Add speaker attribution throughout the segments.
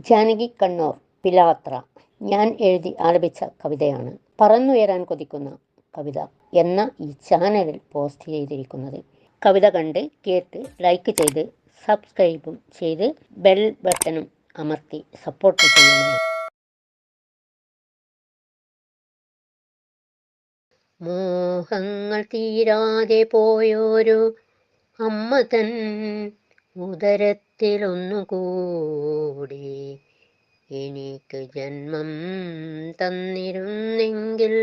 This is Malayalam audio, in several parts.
Speaker 1: ജാനകി കണ്ണൂർ പിലാത്ര ഞാൻ എഴുതി ആലപിച്ച കവിതയാണ് പറന്നുയരാൻ കൊതിക്കുന്ന കവിത എന്ന ഈ ചാനലിൽ പോസ്റ്റ് ചെയ്തിരിക്കുന്നത്. കവിത കണ്ട് കേട്ട് ലൈക്ക് ചെയ്ത് സബ്സ്ക്രൈബും ചെയ്ത് ബെൽ ബട്ടണും അമർത്തി സപ്പോർട്ട് ചെയ്യണേ. മോഹങ്ങൾ തീരാതെ പോയൊരു അമ്മ തൻ ഉദരത്തിലൊന്നുകൂടി എനിക്ക് ജന്മം തന്നിരുന്നെങ്കിൽ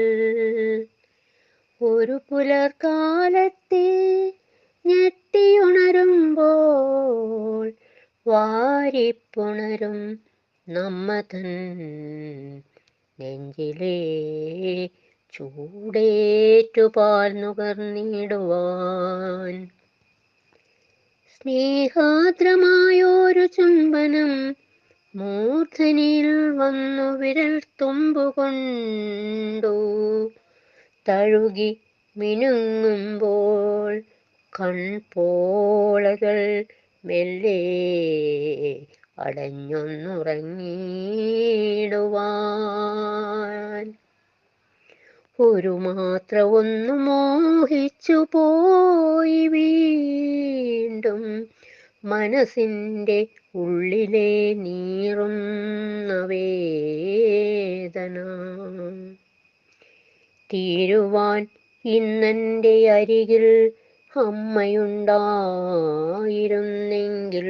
Speaker 1: ഒരു പുലർക്കാലത്തെ ഞെട്ടിയുണരുമ്പോൾ വാരിപ്പുണരും നമ്മ തൻ നെഞ്ചിലെ ചൂടേറ്റുപാൽ നുകർന്നിടുവാൻ സ്നേഹാദ്രമായൊരു ചുംബനം മൂർധനിൽ വന്നു വിരൽ തുമ്പുകൊണ്ടു തഴുകി മിനുങ്ങുമ്പോൾ കൺപോളകൾ മെല്ലെ അടഞ്ഞൊന്നുറങ്ങിടുവാൻ ഒരു മാത്ര ഒന്നു മോഹിച്ചു പോയി വീണ്ടും മനസ്സിൻ്റെ ഉള്ളിലെ നീറുന്ന വേദന തീരുവാൻ ഇന്നെൻ്റെ അരികിൽ അമ്മയുണ്ടായിരുന്നെങ്കിൽ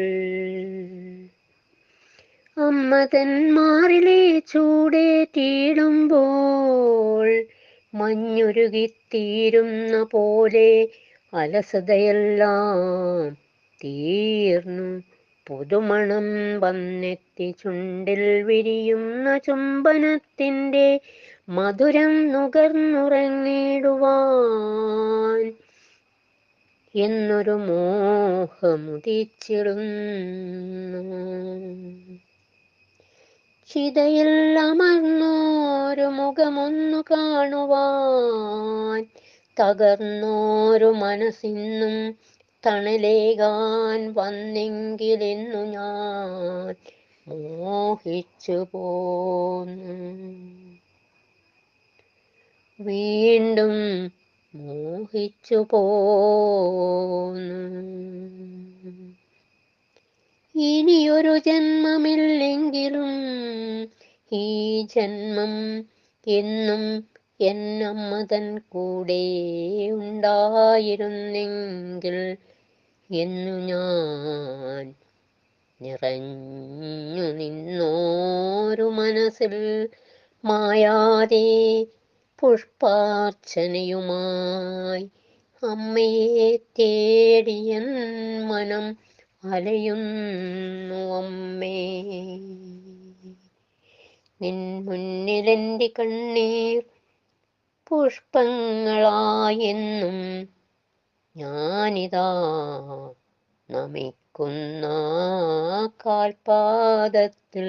Speaker 1: അമ്മ തൻ മാറിലെ ചൂടേറ്റിടുമ്പോൾ മഞ്ഞുരുകിത്തീരുന്ന പോലെ അലസതയെല്ലാം തീർന്നു പുതുമണം വന്നെത്തി ചുണ്ടിൽ വിരിയുന്ന ചുംബനത്തിൻ്റെ മധുരം നുകർന്നുറങ്ങിടുവാൻ എന്നൊരു മോഹമുദിച്ചിടുന്നു. ചിതയിൽ അമർന്നോരു മുഖമൊന്നു കാണുവാൻ തകർന്നോരു മനസ്സിന്നും തണലേകാൻ വന്നെങ്കിലെന്നു ഞാൻ മോഹിച്ചു പോന്നു. വീണ്ടും മോഹിച്ചു പോന്നു. ഇനിയൊരു ജന്മമില്ലെങ്കിലും ഈ ജന്മം എന്നും എന്നമ്മ തൻ കൂടെ ഉണ്ടായിരുന്നെങ്കിൽ എന്നു ഞാൻ നിറഞ്ഞു നിന്നോരു മനസ്സിൽ മായാതെ പുഷ്പാർച്ചനയുമായി അമ്മയെ തേടിയൻ മനം അലയുന്നു അമ്മേ. നിൻ മുന്നിലെൻ്റെ കണ്ണീർ പുഷ്പങ്ങളായെന്നും ഞാനിതാ നമിക്കുന്ന കാൽപാദത്തിൽ.